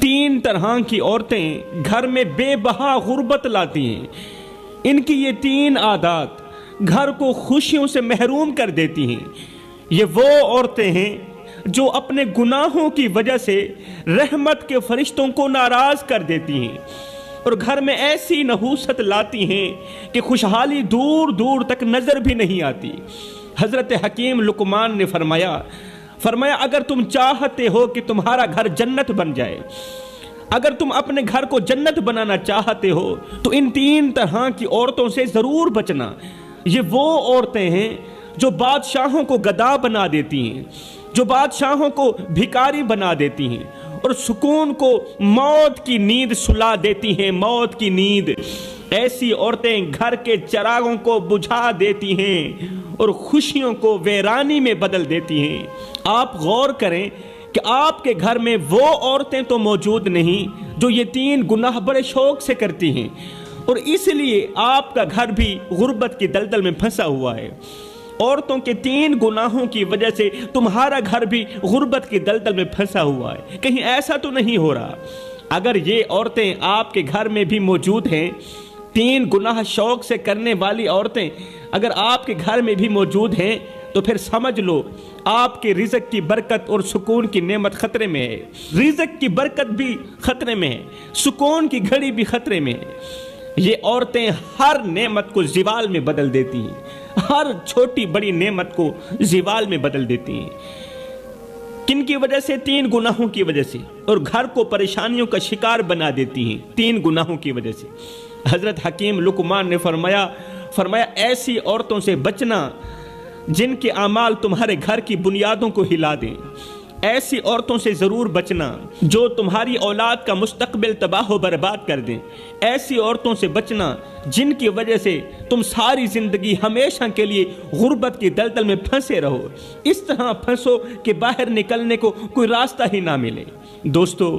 तीन तरह की औरतें घर में बेबहा गुर्बत लाती हैं। इनकी ये तीन आदत घर को खुशियों से महरूम कर देती हैं। ये वो औरतें हैं जो अपने गुनाहों की वजह से रहमत के फरिश्तों को नाराज कर देती हैं और घर में ऐसी नहूसत लाती हैं कि खुशहाली दूर दूर तक नजर भी नहीं आती। हजरत हकीम लुकमान ने फरमाया अगर तुम चाहते हो कि तुम्हारा घर जन्नत बन जाए, अगर तुम अपने घर को जन्नत बनाना चाहते हो तो इन तीन तरह की औरतों से जरूर बचना। ये वो औरतें हैं जो बादशाहों को गदा बना देती हैं, जो बादशाहों को भिखारी बना देती हैं और सुकून को मौत की नींद सुला देती हैं, मौत की नींद। ऐसी औरतें घर के चिरागों को बुझा देती हैं और खुशियों को वीरानी में बदल देती हैं। आप गौर करें कि आपके घर में वो औरतें तो मौजूद नहीं जो ये तीन गुनाह बड़े शौक से करती हैं और इसलिए आपका घर भी गुर्बत की दलदल में फंसा हुआ है। औरतों के तीन गुनाहों की वजह से तुम्हारा घर भी गुर्बत की दलदल में फंसा हुआ है। कहीं ऐसा तो नहीं हो रहा? अगर ये औरतें आपके घर में भी मौजूद हैं, तीन गुनाह शौक से करने वाली औरतें अगर आपके घर में भी मौजूद हैं, तो फिर समझ लो आपके रिज़्क़ की बरकत और सुकून की नेमत खतरे में है। रिज़्क़ की बरकत भी खतरे में है, सुकून की घड़ी भी खतरे में है। ये औरतें हर नेमत को ज़िवाल में बदल देती हैं, हर छोटी बड़ी नेमत को ज़िवाल में बदल देती हैं। किन की वजह से? तीन गुनाहों की वजह से, और घर को परेशानियों का शिकार बना देती हैं तीन गुनाहों की वजह से। हजरत हकीम लुकमान ने फरमाया ऐसी औरतों से बचना जिनके आमाल तुम्हारे घर की बुनियादों को हिला दें। ऐसी औरतों से जरूर बचना जो तुम्हारी औलाद का मुस्तकबिल तबाह व बर्बाद कर दें। ऐसी औरतों से बचना जिनकी वजह से तुम सारी जिंदगी हमेशा के लिए गुर्बत की दलदल में फंसे रहो, इस तरह फंसो कि बाहर निकलने को कोई रास्ता ही ना मिले। दोस्तों,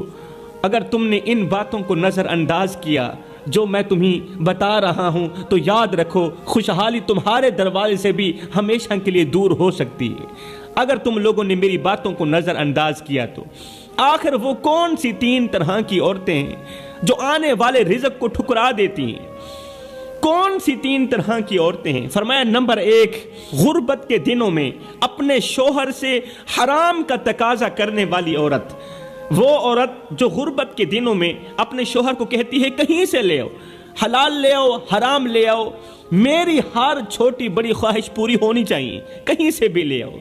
अगर तुमने इन बातों को नज़रअंदाज किया जो मैं तुम्हें बता रहा हूं, तो याद रखो खुशहाली तुम्हारे दरवाजे से भी हमेशा के लिए दूर हो सकती है। अगर तुम लोगों ने मेरी बातों को नजरअंदाज किया तो आखिर वो कौन सी तीन तरह की औरतें हैं जो आने वाले रिज़्क़ को ठुकरा देती हैं? कौन सी तीन तरह की औरतें हैं? फरमाया नंबर 1, गुर्बत के दिनों में अपने शोहर से हराम का तकाजा करने वाली औरत। वो औरत जो गुर्बत के दिनों में अपने शोहर को कहती है कहीं से ले आओ, हलाल ले आओ, हराम ले आओ, मेरी हर छोटी बड़ी ख्वाहिश पूरी होनी चाहिए, कहीं से भी ले आओ।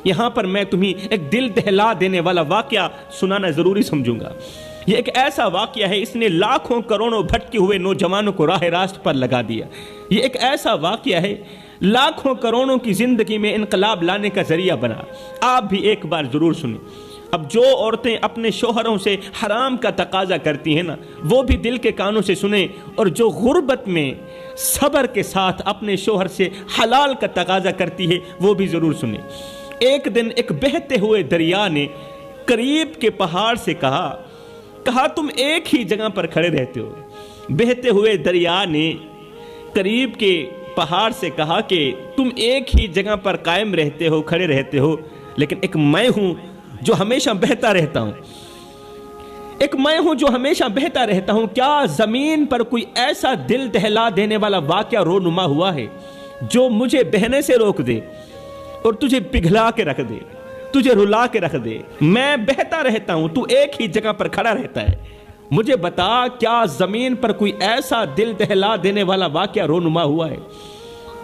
यहाँ पर मैं तुम्हें एक दिल दहला देने वाला वाकया सुनाना ज़रूरी समझूंगा। ये एक ऐसा वाकया है, इसने लाखों करोड़ों भटके हुए नौजवानों को राह रास्त पर लगा दिया। ये एक ऐसा वाकया है, लाखों करोड़ों की ज़िंदगी में इनकलाब लाने का ज़रिया बना। आप भी एक बार ज़रूर सुनें। अब जो औरतें अपने शोहरों से हराम का तकाजा करती हैं ना, वो भी दिल के कानों से सुने, और जो गुर्बत में सब्र के साथ अपने शोहर से हलाल का तकाजा करती है वो भी ज़रूर सुने। एक दिन एक बहते हुए दरिया ने करीब के पहाड़ से कहा तुम एक ही जगह पर खड़े रहते हो। बहते हुए दरिया ने करीब के पहाड़ से कहा कि तुम एक ही जगह पर कायम रहते हो, खड़े रहते हो, लेकिन एक मैं हूं जो हमेशा बहता रहता हूं, एक मैं हूं जो हमेशा बहता रहता हूं। क्या जमीन पर कोई ऐसा दिल दहला देने वाला वाकया रोनुमा हुआ है जो मुझे बहने से रोक दे और तुझे पिघला के रख दे, तुझे रुला के रख दे? मैं बहता रहता हूं, तू एक ही जगह पर खड़ा रहता है। मुझे बता, क्या जमीन पर कोई ऐसा दिल दहला देने वाला वाकया रोनुमा हुआ है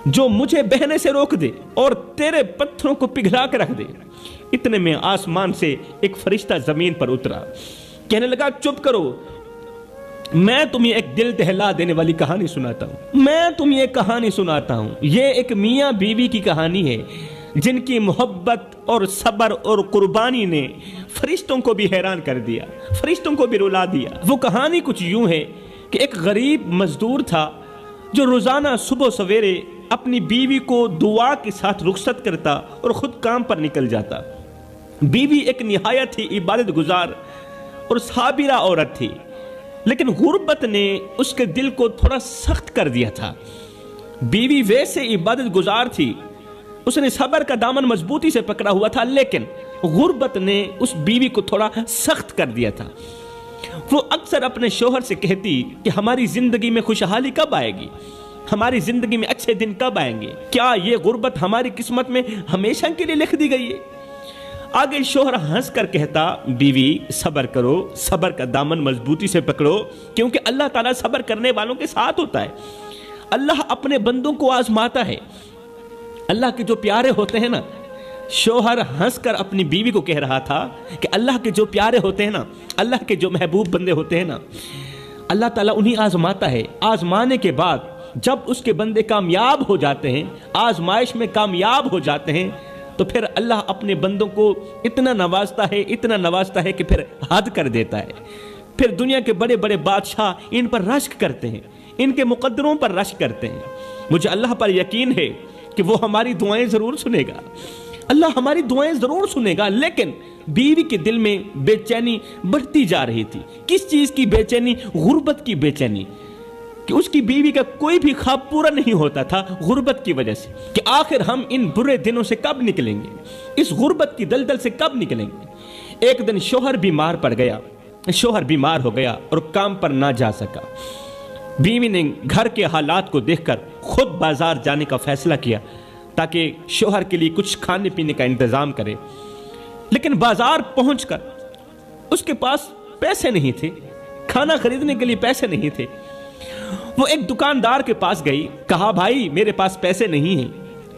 जो मुझे बहने से रोक दे और तेरे पत्थरों को पिघला के रख दे? इतने में आसमान से एक फरिश्ता जमीन पर उतरा, कहने लगा चुप करो, मैं तुम्हें एक दिल दहला देने वाली कहानी सुनाता हूं। मैं तुम्हें एक कहानी सुनाता हूं। ये एक मियाँ बीवी की कहानी है जिनकी मोहब्बत और सब्र और कुर्बानी ने फरिश्तों को भी हैरान कर दिया, फरिश्तों को भी रुला दिया। वो कहानी कुछ यूं है कि एक गरीब मजदूर था जो रोजाना सुबह सवेरे अपनी बीवी को दुआ के साथ रुखसत करता और खुद काम पर निकल जाता। बीवी एक निहायत ही इबादत गुजार और साबिरा औरत थी, लेकिन गुर्बत ने उसके दिल को थोड़ा सख्त कर दिया था। बीवी वैसे इबादत गुजार थी, उसने सब्र का दामन मजबूती से पकड़ा हुआ था, लेकिन गुर्बत ने उस बीवी को थोड़ा सख्त कर दिया था। وہ اکثر اپنے شوہر سے کہتی کہ ہماری زندگی میں خوشحالی کب آئے گی، ہماری زندگی میں اچھے دن کب آئیں گے، کیا یہ غربت ہماری قسمت میں ہمیشہ کے لیے لکھ دی گئی ہے؟ آگے شوہر ہنس کر کہتا، بیوی صبر کرو، صبر کا دامن مضبوطی سے پکڑو، کیونکہ اللہ تعالیٰ صبر کرنے والوں کے ساتھ ہوتا ہے۔ اللہ اپنے بندوں کو آزماتا ہے۔ اللہ کے جو پیارے ہوتے ہیں نا، شوہر ہنس کر اپنی بیوی کو کہہ رہا تھا کہ اللہ کے جو پیارے ہوتے ہیں نا، اللہ کے جو محبوب بندے ہوتے ہیں نا، اللہ تعالیٰ انہیں آزماتا ہے۔ آزمانے کے بعد جب اس کے بندے کامیاب ہو جاتے ہیں، آزمائش میں کامیاب ہو جاتے ہیں، تو پھر اللہ اپنے بندوں کو اتنا نوازتا ہے کہ پھر حد کر دیتا ہے۔ پھر دنیا کے بڑے بڑے بادشاہ ان پر رشک کرتے ہیں، ان کے مقدروں پر رشک کرتے ہیں۔ مجھے اللہ پر یقین ہے کہ وہ ہماری دعائیں ضرور سنے گا، اللہ ہماری دعائیں ضرور سنے گا۔ لیکن بیوی کے دل میں بے چینی بڑھتی جا رہی تھی۔ کس چیز کی بے چینی؟ غربت کی بے چینی، کہ اس کی بیوی کا کوئی بھی خواب پورا نہیں ہوتا تھا غربت کی وجہ سے، کہ آخر ہم ان برے دنوں سے کب نکلیں گے، اس غربت کی دلدل سے کب نکلیں گے۔ ایک دن شوہر بیمار ہو گیا اور کام پر نہ جا سکا۔ بیوی نے گھر کے حالات کو دیکھ کر خود بازار جانے کا فیصلہ کیا تاکہ شوہر کے لیے کچھ کھانے پینے کا انتظام کرے۔ لیکن بازار پہنچ کر اس کے پاس پیسے نہیں تھے، کھانا خریدنے کے لیے پیسے نہیں تھے۔ وہ ایک دکاندار کے پاس گئی، کہا، بھائی میرے پاس پیسے نہیں ہیں،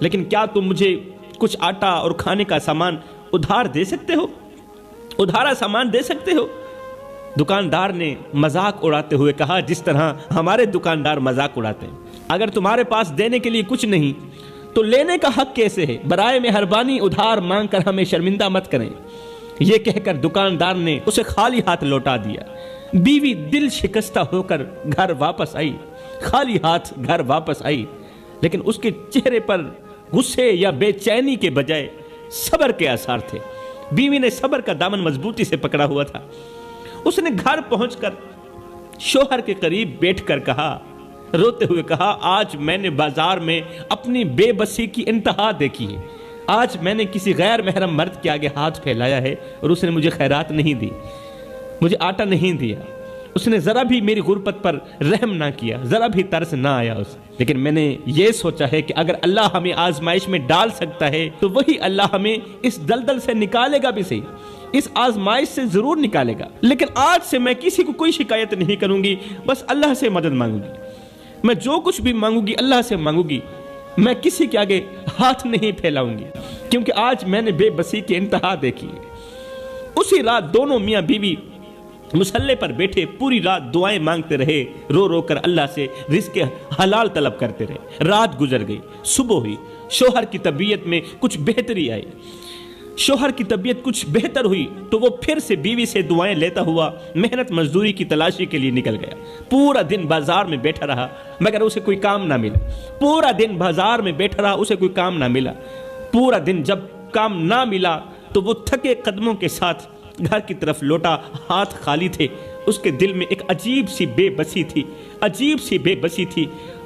لیکن کیا تم مجھے کچھ آٹا اور کھانے کا سامان ادھار دے سکتے ہو، ادھارا سامان دے سکتے ہو؟ دکاندار نے مذاق اڑاتے ہوئے کہا، جس طرح ہمارے دکاندار مذاق اڑاتے ہیں، اگر تمہارے پاس دینے کے لیے کچھ نہیں تو لینے کا حق کیسے ہے؟ برائے مہربانی ادھار مانگ کر ہمیں شرمندہ مت کریں۔ یہ کہہ کر دکاندار نے اسے خالی ہاتھ لوٹا دیا۔ بیوی دل شکستہ ہو کر گھر واپس آئی، خالی ہاتھ گھر واپس آئی، لیکن اس کے چہرے پر غصے یا بے چینی کے بجائے صبر کے آثار تھے۔ بیوی نے صبر کا دامن مضبوطی سے پکڑا ہوا تھا۔ اس نے گھر پہنچ کر شوہر کے قریب بیٹھ کر کہا، روتے ہوئے کہا، آج میں نے بازار میں اپنی بے بسی کی انتہا دیکھی ہے۔ آج میں نے کسی غیر محرم مرد کے آگے ہاتھ پھیلایا ہے اور اس نے مجھے خیرات نہیں دی، مجھے آٹا نہیں دیا، اس نے ذرا بھی میری غربت پر رحم نہ کیا، ذرا بھی ترس نہ آیا اس۔ لیکن میں نے یہ سوچا ہے کہ اگر اللہ ہمیں آزمائش میں ڈال سکتا ہے تو وہی اللہ ہمیں اس دلدل سے نکالے گا بھی صحیح، اس آزمائش سے ضرور نکالے گا۔ لیکن آج سے میں کسی کو کوئی شکایت نہیں کروں گی، بس اللہ سے مدد مانگوں گی۔ میں جو کچھ بھی مانگوں گی اللہ سے مانگوں گی، میں کسی کے آگے ہاتھ نہیں پھیلاؤں گی، کیونکہ آج میں نے بے بسی کی انتہا دیکھی ہے۔ اسی رات دونوں میاں بیوی مصلے پر بیٹھے پوری رات دعائیں مانگتے رہے، رو رو کر اللہ سے رزق حلال طلب کرتے رہے۔ رات گزر گئی، صبح ہوئی، شوہر کی طبیعت میں کچھ بہتری آئی۔ شوہر کی طبیعت کچھ بہتر ہوئی تو وہ پھر سے بیوی سے دعائیں لیتا ہوا محنت مزدوری کی تلاشی کے لیے نکل گیا۔ پورا دن بازار میں بیٹھا رہا مگر اسے کوئی کام نہ ملا، پورا دن بازار میں بیٹھا رہا، اسے کوئی کام نہ ملا۔ پورا دن جب کام نہ ملا تو وہ تھکے قدموں کے ساتھ گھر کی طرف لوٹا، ہاتھ خالی تھے۔ اس کے دل میں ایک عجیب سی بے بسی تھی۔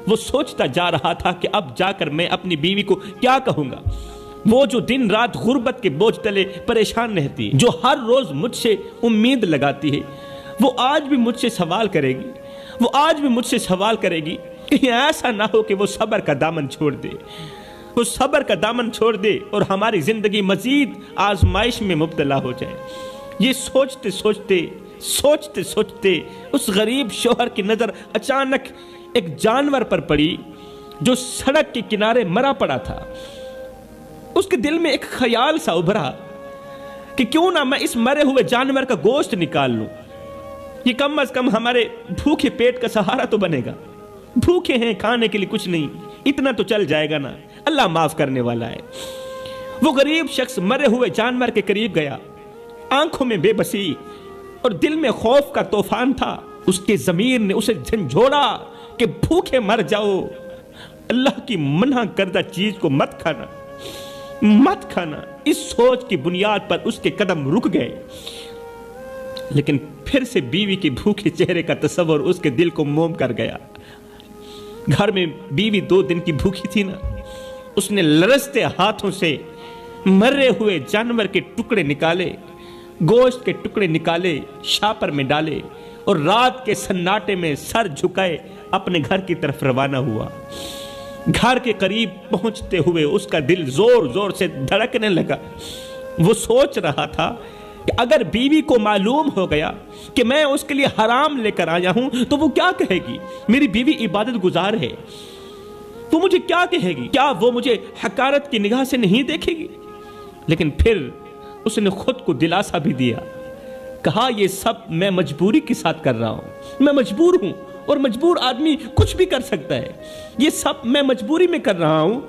وہ سوچتا جا رہا تھا کہ اب جا کر میں اپنی بیوی کو کیا کہوں گا، وہ جو دن رات غربت کے بوجھ تلے پریشان رہتی، جو ہر روز مجھ سے امید لگاتی ہے، وہ آج بھی مجھ سے سوال کرے گی، کہیں ایسا نہ ہو کہ وہ صبر کا دامن چھوڑ دے اور ہماری زندگی مزید آزمائش میں مبتلا ہو جائے۔ یہ سوچتے سوچتے اس غریب شوہر کی نظر اچانک ایک جانور پر پڑی جو سڑک کے کنارے مرا پڑا تھا۔ اس کے دل میں ایک خیال سا ابھرا کہ کیوں نہ میں اس مرے ہوئے جانور کا گوشت نکال لوں، یہ کم از کم ہمارے بھوکے پیٹ کا سہارا تو بنے گا۔ بھوکے ہیں، کھانے کے لیے کچھ نہیں، اتنا تو چل جائے گا نا، اللہ معاف کرنے والا ہے۔ وہ غریب شخص مرے ہوئے جانور کے قریب گیا، آنکھوں میں بے بسی اور دل میں خوف کا طوفان تھا۔ اس کے ضمیر نے اسے جھنجھوڑا کہ بھوکے مر جاؤ، اللہ کی منع کردہ چیز کو مت کھانا۔ اس سوچ کی بنیاد پر اس کے قدم رک گئے، لیکن پھر سے بیوی کے بھوکے چہرے کا تصور اس کے دل کو موم کر گیا۔ گھر میں بیوی 2 دن کی بھوکی تھی نا، اس نے لرزتے ہاتھوں سے مرے ہوئے جانور کے ٹکڑے نکالے، गोश्त के टुकड़े निकाले, शापर में डाले और रात के सन्नाटे में सर झुकाए अपने घर की तरफ रवाना हुआ। घर के करीब पहुंचते हुए उसका दिल जोर जोर से धड़कने लगा। वो सोच रहा था कि अगर बीवी को मालूम हो गया कि मैं उसके लिए हराम लेकर आया हूं तो वो क्या कहेगी। मेरी बीवी इबादत गुजार है, तो मुझे क्या कहेगी? क्या वो मुझे हकारत की निगाह से नहीं देखेगी? लेकिन फिर उसने खुद को दिलासा भी दिया, कहा ये सब मैं मजबूरी के साथ कर रहा हूं। मैं मजबूर हूं और मजबूर आदमी कुछ भी कर सकता है। ये सब मैं मजबूरी में कर रहा हूं,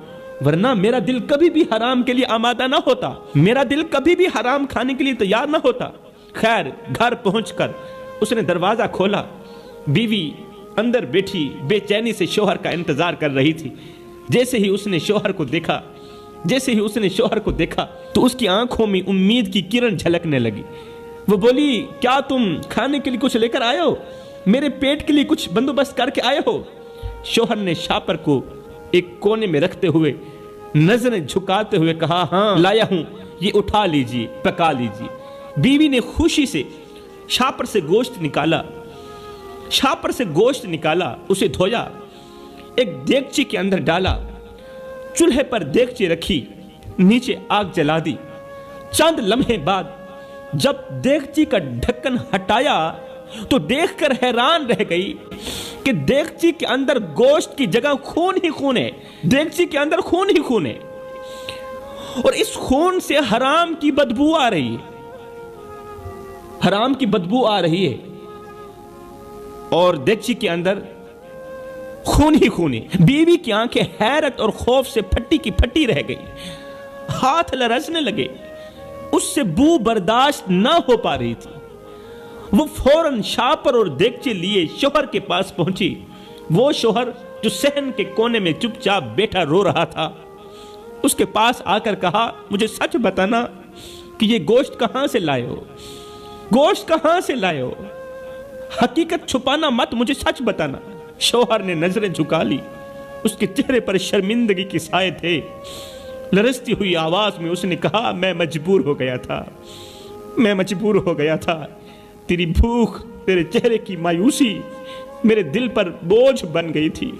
वरना मेरा दिल कभी भी हराम के लिए आमादा ना होता, मेरा दिल कभी भी हराम खाने के लिए तैयार ना होता। खैर, घर पहुंचकर उसने दरवाजा खोला। बीवी अंदर बैठी बेचैनी से शौहर का इंतजार कर रही थी। जैसे ही उसने शौहर को देखा तो उसकी आंखों में उम्मीद की किरण झलकने लगी। वो बोली, क्या तुम खाने के लिए कुछ लेकर आए हो? मेरे पेट के लिए कुछ बंदोबस्त करके आए हो? शौहर ने शापर को एक कोने में रखते हुए नजरें झुकाते हुए कहा, हाँ लाया हूं, ये उठा लीजिए, पका लीजिए। बीवी ने खुशी से शापर से गोश्त निकाला, उसे धोया, एक देगची के अंदर डाला, चूल्हे पर देगची रखी, नीचे आग जला दी। चंद लम्हे बाद जब देगची का ढक्कन हटाया तो देखकर हैरान रह गई कि देगची के अंदर गोश्त की जगह खून ही खून है। देगची के अंदर खून ही खून है और इस खून से हराम की बदबू आ रही है। और देगची के अंदर खून ही खून है। बीवी की आंखें हैरत और खौफ से फटी की फटी रह गई, हाथ लरसने लगे, उससे बू बर्दाश्त ना हो पा रही थी। वो फौरन शापर और देगची लिए शौहर के पास पहुंची। वो शौहर जो सहन के कोने में चुपचाप बैठा रो रहा था, उसके पास आकर कहा, मुझे सच बताना कि ये गोश्त कहां से लाए हो? हकीकत छुपाना मत, मुझे सच बताना। शौहर ने नजरें झुका ली, उसके चेहरे पर शर्मिंदगी के साए थे। लरसती हुई आवाज में उसने कहा, मैं मजबूर हो गया था। तेरी भूख, तेरे चेहरे की मायूसी मेरे दिल पर बोझ बन गई थी।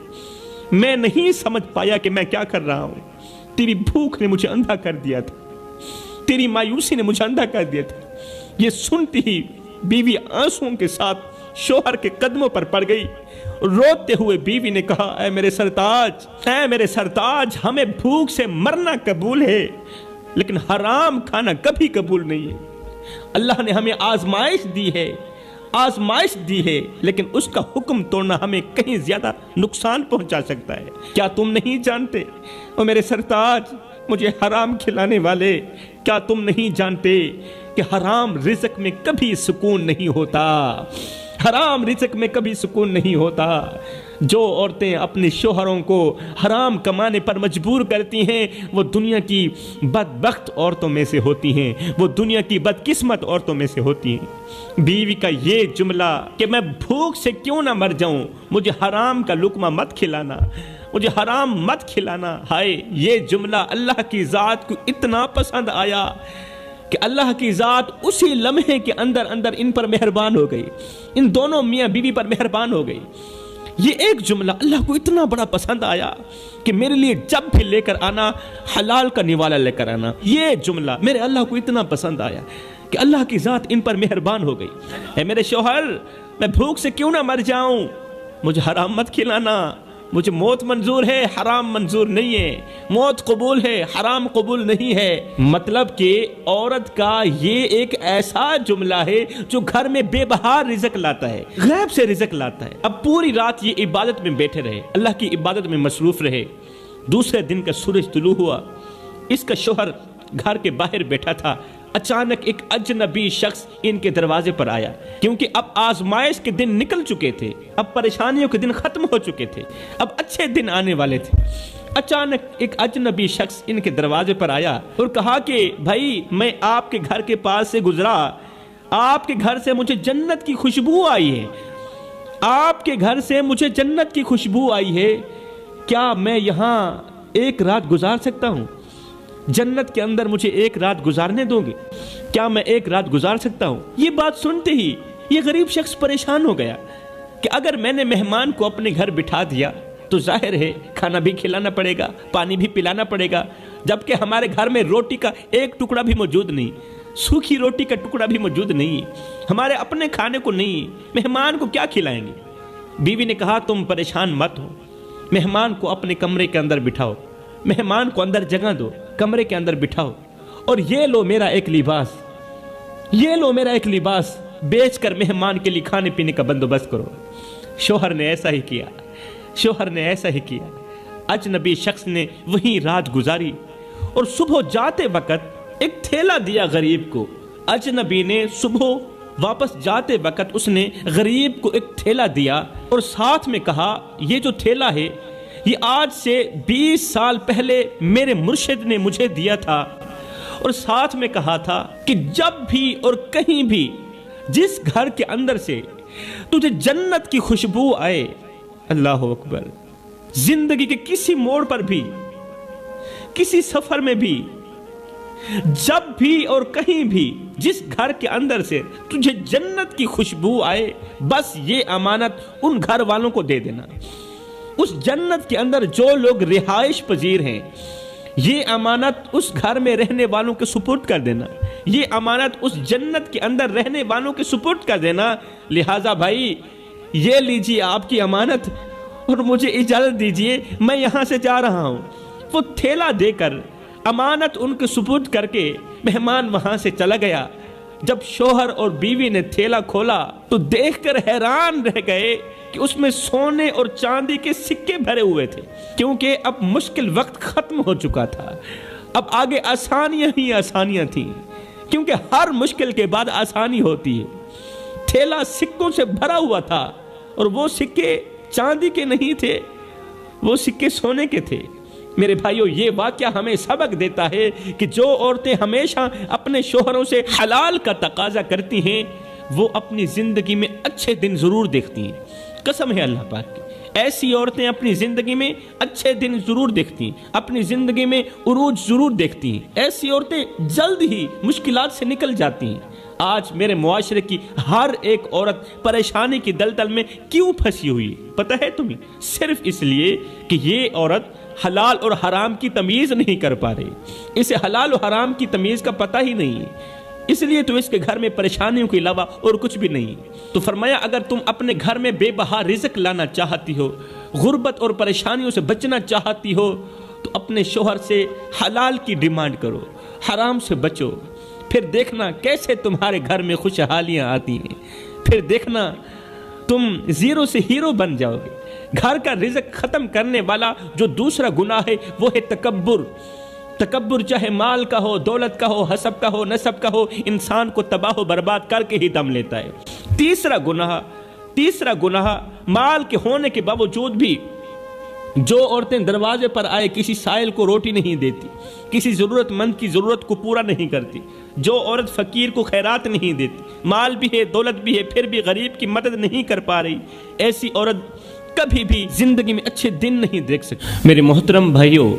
मैं नहीं समझ पाया कि मैं क्या कर रहा हूं। तेरी भूख ने मुझे अंधा कर दिया था, तेरी मायूसी ने मुझे अंधा कर दिया था। ये सुनती ही बीवी आंसुओं के साथ शौहर के कदमों पर पड़ गई। रोते हुए बीवी ने कहा, ऐ मेरे सरताज, हमें भूख से मरना कबूल है, लेकिन हराम खाना कभी कबूल नहीं है। अल्लाह ने हमें आजमाइश दी है, लेकिन उसका हुक्म तोड़ना हमें कहीं ज्यादा नुकसान पहुंचा सकता है। क्या तुम नहीं जानते, ओ मेरे सरताज, मुझे हराम खिलाने वाले, क्या तुम नहीं जानते कि हराम रिज़्क़ में कभी सुकून नहीं होता। जो औरतें अपने शौहरों को हराम कमाने पर मजबूर करती हैं, वो दुनिया की बदबख्त औरतों में से होती हैं, वो दुनिया की बदकिस्मत औरतों में से होती हैं। बीवी का ये जुमला कि मैं भूख से क्यों ना मर जाऊं, मुझे हराम का लुकमा मत खिलाना, हाय, ये जुमला अल्लाह की ज़ात को इतना पसंद आया कि अल्लाह की ज़ात उसी लम्हे के अंदर अंदर इन पर मेहरबान हो गई, इन दोनों मियाँ बीवी पर मेहरबान हो गई। ये एक जुमला अल्लाह को इतना बड़ा पसंद आया कि मेरे लिए जब भी लेकर आना, हलाल का निवाला लेकर आना। ये जुमला मेरे अल्लाह को इतना पसंद आया कि अल्लाह की ज़ात इन पर मेहरबान हो गई। है मेरे शौहर, मैं भूख से क्यों ना मर जाऊं, मुझे हराम मत खिलाना। मुझे मौत मंजूर है, हराम मंजूर नहीं है। मौत कबूल है, हराम कबूल नहीं है। मतलब कि औरत का ये एक ऐसा जुमला है जो घर में बेबहार रिज़्क़ लाता है, गैब से रिज़्क़ लाता है। अब पूरी रात ये इबादत में बैठे रहे, अल्लाह की इबादत में मसरूफ रहे। दूसरे दिन का सूरज तुलू हुआ, इसका शौहर घर के बाहर बैठा था। अचानक एक अजनबी शख्स इनके दरवाजे पर आया, क्योंकि अब आजमाइश के दिन निकल चुके थे, अब परेशानियों के दिन खत्म हो चुके थे, अब अच्छे दिन आने वाले थे। अचानक एक अजनबी शख्स इनके दरवाजे पर आया और कहा कि भाई, मैं आपके घर के पास से गुजरा, आपके घर से मुझे जन्नत की खुशबू आई है, क्या मैं यहाँ एक रात गुजार सकता हूँ? जन्नत के अंदर मुझे एक रात गुजारने दोगे? क्या मैं एक रात गुजार सकता हूँ? ये बात सुनते ही ये गरीब शख्स परेशान हो गया कि अगर मैंने मेहमान को अपने घर बिठा दिया तो जाहिर है खाना भी खिलाना पड़ेगा, पानी भी पिलाना पड़ेगा, जबकि हमारे घर में रोटी का एक टुकड़ा भी मौजूद नहीं, सूखी रोटी का टुकड़ा भी मौजूद नहीं, हमारे अपने खाने को नहीं, मेहमान को क्या खिलाएंगे? बीवी ने कहा तुम परेशान मत हो, मेहमान को अपने कमरे के अंदर बिठाओ, मेहमान को अंदर जगह दो, कमरे के अंदर बिठाओ, और ये लो मेरा एक लिबास, ये लो मेरा एक लिबास बेचकर मेहमान के लिए खाने पीने का बंदोबस्त करो। शोहर ने ऐसा ही किया, शोहर ने ऐसा ही किया। अजनबी शख्स ने वहीं रात गुजारी और सुबह जाते वक्त एक थैला दिया गरीब को। अजनबी ने सुबह वापस जाते वक्त उसने गरीब को एक थैला दिया और साथ में कहा ये जो थैला है ये आज से 20 साल पहले मेरे मुर्शिद ने मुझे दिया था, और साथ में कहा था कि जब भी और कहीं भी जिस घर के अंदर से तुझे जन्नत की खुशबू आए, अल्लाह अकबर, जिंदगी के किसी मोड़ पर भी, किसी सफर में भी, जब भी और कहीं भी जिस घर के अंदर से तुझे जन्नत की खुशबू आए, बस ये अमानत उन घर वालों को दे देना। उस जन्नत के अंदर जो लोग रिहाइश पजीर हैं, ये अमानत उस घर में रहने वालों के सुपुर्द कर देना, ये अमानत उस जन्नत के अंदर रहने वालों के सुपुर्द कर देना। लिहाजा भाई ये लीजिए आपकी अमानत और मुझे इजाजत दीजिए, मैं यहां से जा रहा हूं। वो थैला देकर अमानत उनके सुपुर्द करके मेहमान वहां से चला गया। जब शोहर और बीवी ने थैला खोला तो देखकर हैरान रह गए कि उसमें सोने और चांदी के सिक्के भरे हुए थे, क्योंकि अब मुश्किल वक्त खत्म हो चुका था। अब आगे आसानियां ही आसानियां थी, क्योंकि हर मुश्किल के बाद आसानी होती है। थैला सिक्कों से भरा हुआ था और वो सिक्के चांदी के नहीं थे, वो सिक्के सोने के थे। मेरे भाइयों, ये वाकया हमें सबक देता है कि जो औरतें हमेशा अपने शोहरों से हलाल का तकाजा करती हैं, वो अपनी जिंदगी में अच्छे दिन जरूर देखती हैं। कसम है अल्लाह पाक की, ऐसी औरतें अपनी जिंदगी में अच्छे दिन जरूर देखती हैं, अपनी जिंदगी में उरूज जरूर देखती हैं। ऐसी औरतें जल्द ही मुश्किलात से निकल जाती हैं। आज मेरे मुआशरे की हर एक औरत परेशानी की दलदल में क्यों फंसी हुई पता है तुम्हें? सिर्फ इसलिए कि ये औरत हलाल और हराम की तमीज नहीं कर पा रही, इसे हलाल और हराम की तमीज का पता ही नहीं है, इसलिए तो इसके घर में परेशानियों के अलावा और कुछ भी नहीं। तो फरमाया अगर तुम अपने घर में बेबहा रिज़्क लाना चाहती हो, गुर्बत और परेशानियों से बचना चाहती हो, तो अपने शोहर से हलाल की डिमांड करो, हराम से बचो। फिर देखना कैसे तुम्हारे घर में खुशहालियां आती हैं, फिर देखना तुम जीरो से हीरो बन जाओगे। घर का रिज़्क खत्म करने वाला जो दूसरा गुनाह है वो है तकब्बुर। तकब्बुर चाहे माल का हो, दौलत का हो, हसब का हो, नसब का हो, इंसान को तबाह बर्बाद करके ही दम लेता है। तीसरा गुनाह माल के होने के बावजूद भी जो औरतें दरवाजे पर आए किसी साइल को रोटी नहीं देती, किसी जरूरतमंद की जरूरत को पूरा नहीं करती, जो औरत फकीर को खैरात नहीं देती, माल भी है दौलत भी है फिर भी गरीब की मदद नहीं कर पा रही, ऐसी औरत कभी भी जिंदगी में अच्छे दिन नहीं देख सकती। मेरे मोहतरम भाइयों,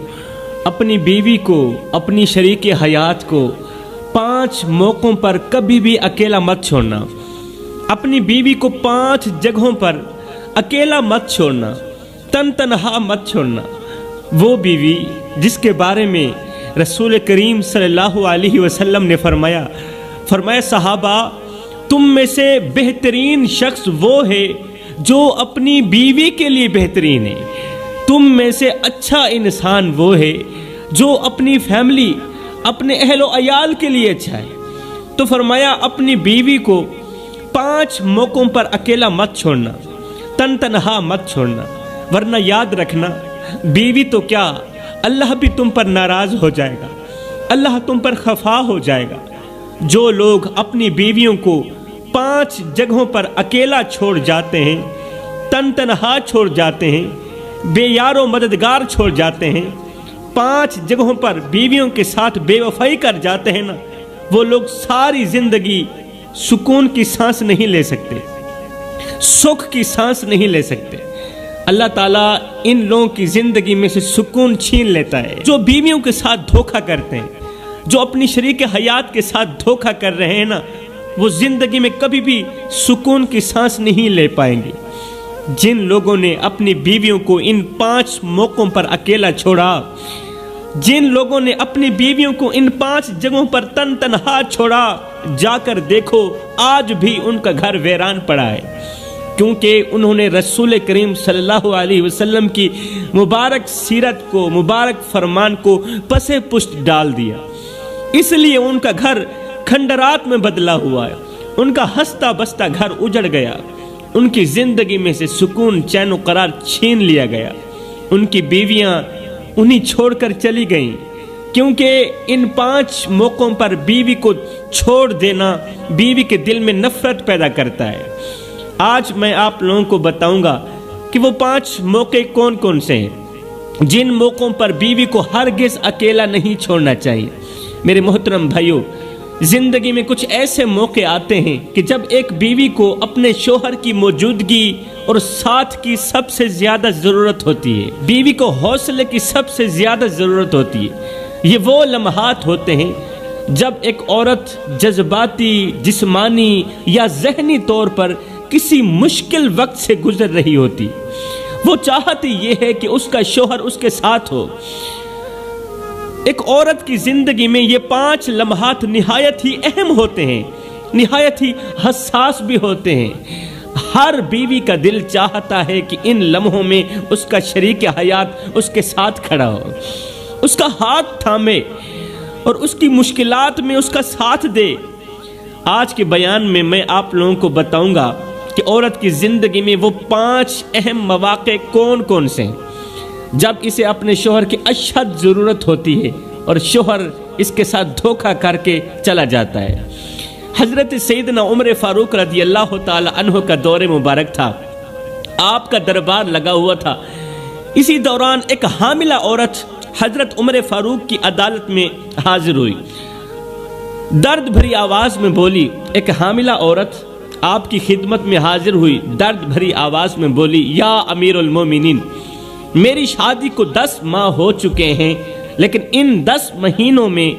अपनी बीवी को, अपनी शरीक हयात को 5 मौकों पर कभी भी अकेला मत छोड़ना। अपनी बीवी को 5 जगहों पर अकेला मत छोड़ना, तन्हा मत छोड़ना। वो बीवी जिसके बारे में रसूल करीम सल्लल्लाहु अलैहि वसल्लम ने फरमाया सहाबा, तुम में से बेहतरीन शख्स वो है जो अपनी बीवी के लिए बेहतरीन है, तुम में से अच्छा इंसान वो है जो अपनी फैमिली, अपने अहलो अयाल के लिए अच्छा है। तो फरमाया अपनी बीवी को 5 मौकों पर अकेला मत छोड़ना, तन्हा मत छोड़ना, वरना याद रखना बीवी तो क्या अल्लाह भी तुम पर नाराज हो जाएगा, अल्लाह तुम पर खफा हो जाएगा। जो लोग अपनी बीवियों को 5 जगहों पर अकेला छोड़ जाते हैं, तन्हा छोड़ जाते हैं, बेयारो मददगार छोड़ जाते हैं, 5 जगहों पर बीवियों के साथ बेवफाई कर जाते हैं ना, वो लोग सारी जिंदगी सुकून की सांस नहीं ले सकते, सुख की सांस नहीं ले सकते। اللہ تعالیٰ ان لوگوں کی زندگی میں سے سکون چھین لیتا ہے جو بیویوں کے ساتھ دھوکہ کرتے ہیں، جو اپنی شریک حیات کے ساتھ دھوکہ کر رہے ہیں نا، وہ زندگی میں کبھی بھی سکون کی سانس نہیں لے پائیں گے۔ جن لوگوں نے اپنی بیویوں کو ان 5 موقعوں پر اکیلا چھوڑا، جن لوگوں نے اپنی بیویوں کو ان 5 جگہوں پر تنہا چھوڑا، جا کر دیکھو آج بھی ان کا گھر ویران پڑا ہے، کیونکہ انہوں نے رسول کریم صلی اللہ علیہ وسلم کی مبارک سیرت کو، مبارک فرمان کو پس پشت ڈال دیا، اس لیے ان کا گھر کھنڈرات میں بدلا ہوا ہے، ان کا ہنستا بستا گھر اجڑ گیا، ان کی زندگی میں سے سکون چین و قرار چھین لیا گیا، ان کی بیویاں انہیں چھوڑ کر چلی گئیں، کیونکہ ان 5 موقعوں پر بیوی کو چھوڑ دینا بیوی کے دل میں نفرت پیدا کرتا ہے۔ آج میں آپ لوگوں کو بتاؤں گا کہ وہ 5 موقع کون کون سے ہیں جن موقعوں پر بیوی کو ہرگز اکیلا نہیں چھوڑنا چاہیے۔ میرے محترم بھائیوں، زندگی میں کچھ ایسے موقع آتے ہیں کہ جب ایک بیوی کو اپنے شوہر کی موجودگی اور ساتھ کی سب سے زیادہ ضرورت ہوتی ہے، بیوی کو حوصلے کی سب سے زیادہ ضرورت ہوتی ہے۔ یہ وہ لمحات ہوتے ہیں جب ایک عورت جذباتی، جسمانی یا ذہنی طور پر کسی مشکل وقت سے گزر رہی ہوتی، وہ چاہتی یہ ہے کہ اس کا شوہر اس کے ساتھ ہو۔ ایک عورت کی زندگی میں یہ 5 لمحات نہایت ہی اہم ہوتے ہیں، نہایت ہی حساس بھی ہوتے ہیں۔ ہر بیوی کا دل چاہتا ہے کہ ان لمحوں میں اس کا شریک حیات اس کے ساتھ کھڑا ہو، اس کا ہاتھ تھامے اور اس کی مشکلات میں اس کا ساتھ دے۔ آج کے بیان میں میں آپ لوگوں کو بتاؤں گا کہ عورت کی زندگی میں وہ 5 اہم مواقع کون کون سے ہیں جب اسے اپنے شوہر کی اشد ضرورت ہوتی ہے اور شوہر اس کے ساتھ دھوکہ کر کے چلا جاتا ہے۔ حضرت سیدنا عمر فاروق رضی اللہ تعالی عنہ کا دور مبارک تھا، آپ کا دربار لگا ہوا تھا۔ اسی دوران ایک حاملہ عورت حضرت عمر فاروق کی عدالت میں حاضر ہوئی، درد بھری آواز میں بولی۔ ایک حاملہ عورت آپ کی خدمت میں حاضر ہوئی، درد بھری آواز میں بولی، یا امیر المومنین، میری شادی کو 10 ماہ ہو چکے ہیں، لیکن ان 10 مہینوں میں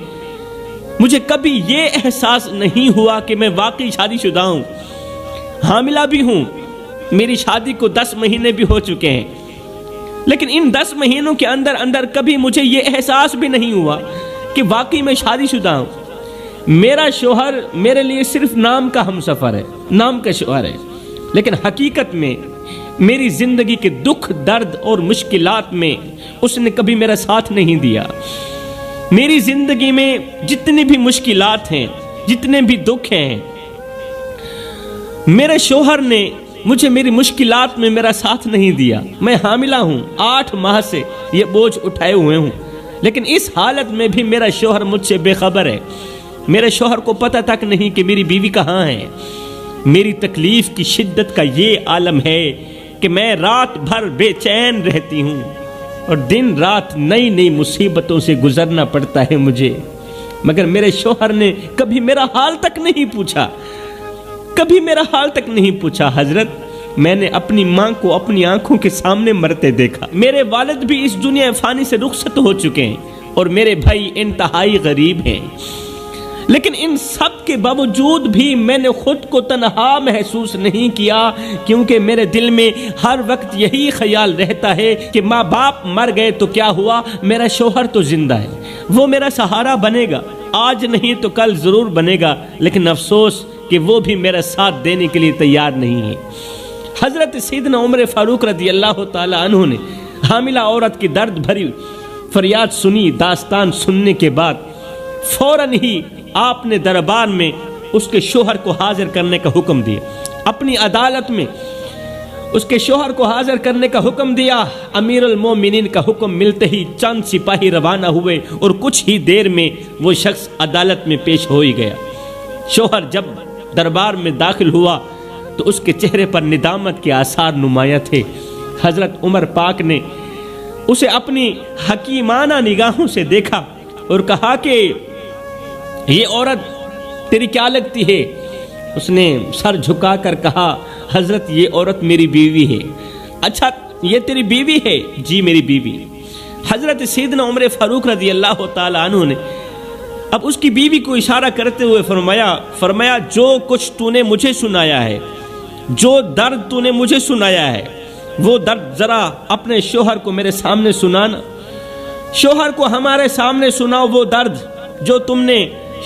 مجھے کبھی یہ احساس نہیں ہوا کہ میں واقعی شادی شدہ ہوں، حاملہ بھی ہوں، میری شادی کو 10 مہینے بھی ہو چکے ہیں، لیکن ان 10 مہینوں کے اندر کبھی مجھے یہ احساس بھی نہیں ہوا کہ واقعی میں شادی شدہ ہوں۔ میرا شوہر میرے لیے صرف نام کا ہمسفر ہے، نام کا شوہر ہے، لیکن حقیقت میں میری زندگی کے دکھ، درد اور مشکلات میں اس نے کبھی میرا ساتھ نہیں دیا۔ میری زندگی میں جتنی بھی مشکلات ہیں، جتنے بھی دکھ ہیں، میرے شوہر نے مجھے میری مشکلات میں میرا ساتھ نہیں دیا۔ میں حاملہ ہوں، 8 ماہ سے یہ بوجھ اٹھائے ہوئے ہوں، لیکن اس حالت میں بھی میرا شوہر مجھ سے بے خبر ہے۔ میرے شوہر کو پتہ تک نہیں کہ میری بیوی کہاں ہے۔ میری تکلیف کی شدت کا یہ عالم ہے کہ میں رات بھر بے چین رہتی ہوں اور دن رات نئی نئی مصیبتوں سے گزرنا پڑتا ہے مجھے، مگر میرے شوہر نے کبھی میرا حال تک نہیں پوچھا، کبھی میرا حال تک نہیں پوچھا۔ حضرت، میں نے اپنی ماں کو اپنی آنکھوں کے سامنے مرتے دیکھا، میرے والد بھی اس دنیا فانی سے رخصت ہو چکے ہیں اور میرے بھائی انتہائی غریب ہیں، لیکن ان سب کے باوجود بھی میں نے خود کو تنہا محسوس نہیں کیا، کیونکہ میرے دل میں ہر وقت یہی خیال رہتا ہے کہ ماں باپ مر گئے تو کیا ہوا، میرا شوہر تو زندہ ہے، وہ میرا سہارا بنے گا، آج نہیں تو کل ضرور بنے گا، لیکن افسوس کہ وہ بھی میرا ساتھ دینے کے لیے تیار نہیں ہے۔ حضرت سیدنا عمر فاروق رضی اللہ تعالی عنہ نے حاملہ عورت کی درد بھری فریاد سنی، داستان سننے کے بعد فوراً ہی آپ نے دربار میں اس کے شوہر کو حاضر کرنے کا حکم دیا، اپنی عدالت میں اس کے شوہر کو حاضر کرنے کا حکم دیا۔ امیر المومنین کا حکم ملتے ہی چند سپاہی روانہ ہوئے اور کچھ ہی دیر میں وہ شخص عدالت میں پیش ہو ہی گیا۔ شوہر جب دربار میں داخل ہوا تو اس کے چہرے پر ندامت کے آثار نمایاں تھے۔ حضرت عمر پاک نے اسے اپنی حکیمانہ نگاہوں سے دیکھا اور کہا کہ یہ عورت تیری کیا لگتی ہے؟ اس نے سر جھکا کر کہا، حضرت یہ عورت میری بیوی ہے۔ اچھا یہ تیری بیوی ہے؟ جی میری بیوی۔ حضرت سیدنا عمر فاروق رضی اللہ تعالیٰ عنہ نے اب اس کی بیوی کو اشارہ کرتے ہوئے فرمایا جو کچھ تو نے مجھے سنایا ہے، جو درد تو نے مجھے سنایا ہے، وہ درد ذرا اپنے شوہر کو میرے سامنے سنانا، شوہر کو ہمارے سامنے سناؤ وہ درد جو تم نے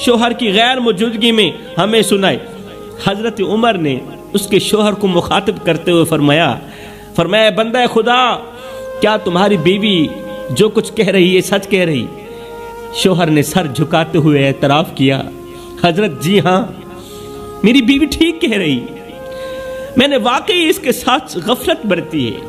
شوہر کی غیر موجودگی میں ہمیں سنائے۔ حضرت عمر نے اس کے شوہر کو مخاطب کرتے ہوئے فرمایا بندہ خدا، کیا تمہاری بیوی جو کچھ کہہ رہی ہے سچ کہہ رہی؟ شوہر نے سر جھکاتے ہوئے اعتراف کیا، حضرت جی ہاں میری بیوی ٹھیک کہہ رہی، میں نے واقعی اس کے ساتھ غفلت برتی ہے،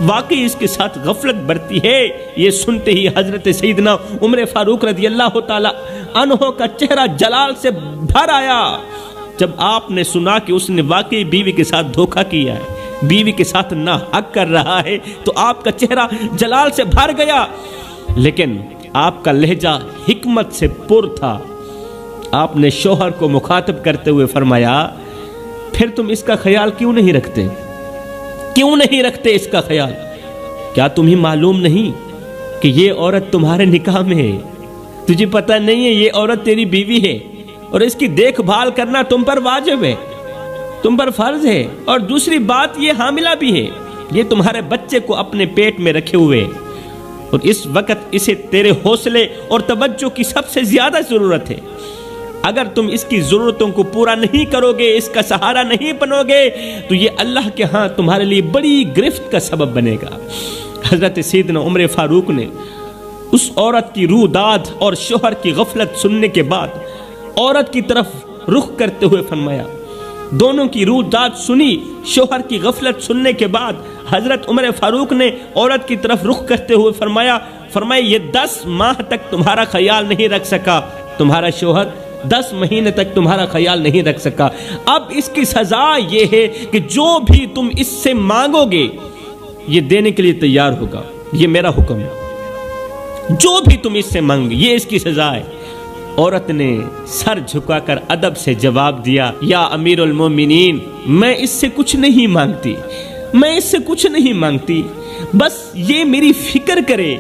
واقعی اس کے ساتھ غفلت برتی ہے۔ یہ سنتے ہی حضرت سیدنا عمر فاروق رضی اللہ تعالی عنہ کا چہرہ جلال سے بھر آیا۔ جب آپ نے سنا کہ اس نے واقعی بیوی کے ساتھ دھوکہ کیا ہے، بیوی کے ساتھ ناحق کر رہا ہے، تو آپ کا چہرہ جلال سے بھر گیا، لیکن آپ کا لہجہ حکمت سے پر تھا۔ آپ نے شوہر کو مخاطب کرتے ہوئے فرمایا پھر تم اس کا خیال کیوں نہیں رکھتے؟ کیوں نہیں رکھتے اس کا خیال؟ کیا تمہیں معلوم نہیں کہ یہ عورت تمہارے نکاح میں ہے؟ تجھے پتہ نہیں ہے یہ عورت تیری بیوی ہے اور اس کی دیکھ بھال کرنا تم پر واجب ہے، تم پر فرض ہے، اور دوسری بات یہ حاملہ بھی ہے، یہ تمہارے بچے کو اپنے پیٹ میں رکھے ہوئے، اور اس وقت اسے تیرے حوصلے اور توجہ کی سب سے زیادہ ضرورت ہے۔ اگر تم اس کی ضرورتوں کو پورا نہیں کرو گے، اس کا سہارا نہیں بنو گے، تو یہ اللہ کے ہاں تمہارے لیے بڑی گرفت کا سبب بنے گا۔ حضرت سیدنا عمر فاروق نے اس عورت کی روح داد اور شوہر کی غفلت سننے کے بعد عورت کی طرف رخ کرتے ہوئے فرمایا، دونوں کی روح داد سنی، شوہر کی غفلت سننے کے بعد حضرت عمر فاروق نے عورت کی طرف رخ کرتے ہوئے فرمایا یہ 10 ماہ تک تمہارا خیال نہیں رکھ سکا، تمہارا شوہر 10 مہینے تک تمہارا خیال نہیں رکھ سکا، اب اس کی سزا یہ ہے کہ جو بھی تم اس سے مانگو گے یہ دینے کے لیے تیار ہوگا، یہ میرا حکم ہے، جو بھی تم اس سے مانگو گے یہ اس کی سزا ہے۔ عورت نے سر جھکا کر ادب سے جواب دیا، یا امیر المومنین، میں اس سے کچھ نہیں مانگتی، میں اس سے کچھ نہیں مانگتی، بس یہ میری فکر کرے،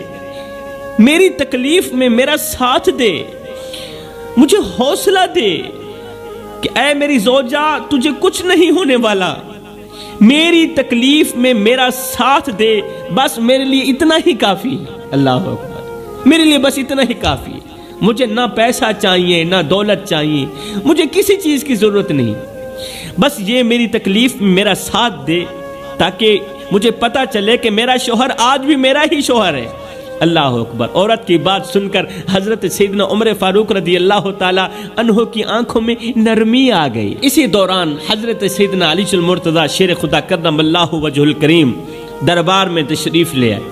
میری تکلیف میں میرا ساتھ دے، مجھے حوصلہ دے کہ اے میری زوجہ تجھے کچھ نہیں ہونے والا، میری تکلیف میں میرا ساتھ دے، بس میرے لیے اتنا ہی کافی ہے۔ اللہ اکبر، میرے لیے بس اتنا ہی کافی ہے، مجھے نہ پیسہ چاہیے نہ دولت چاہیے، مجھے کسی چیز کی ضرورت نہیں، بس یہ میری تکلیف میں میرا ساتھ دے تاکہ مجھے پتہ چلے کہ میرا شوہر آج بھی میرا ہی شوہر ہے۔ اللہ اکبر۔ عورت کی بات سن کر حضرت سیدنا عمر فاروق رضی اللہ تعالی عنہ کی آنکھوں میں نرمی آ گئی۔ اسی دوران حضرت سیدنا علی المرتضی شیر خدا کرم اللہ وجہ الکریم دربار میں تشریف لے آئے۔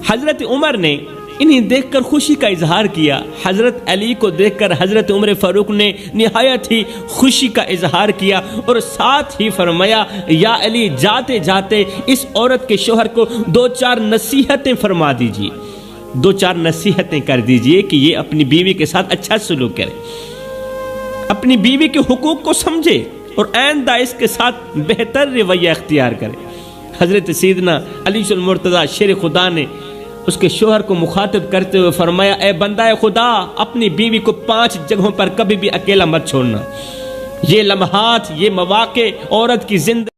حضرت عمر نے انہیں دیکھ کر خوشی کا اظہار کیا، حضرت علی کو دیکھ کر حضرت عمر فاروق نے نہایت ہی خوشی کا اظہار کیا اور ساتھ ہی فرمایا، یا علی جاتے جاتے اس عورت کے شوہر کو 2-4 نصیحتیں فرما دیجیے، 2-4 نصیحتیں کر دیجیے کہ یہ اپنی بیوی کے ساتھ اچھا سلوک کرے، اپنی بیوی کے حقوق کو سمجھے اور آئندہ اس کے ساتھ بہتر رویہ اختیار کرے۔ حضرت سیدنا علی المرتضی شیر خدا نے اس کے شوہر کو مخاطب کرتے ہوئے فرمایا، اے بندہ خدا، اپنی بیوی کو 5 جگہوں پر کبھی بھی اکیلا مت چھوڑنا۔ یہ لمحات، یہ مواقع عورت کی زندگی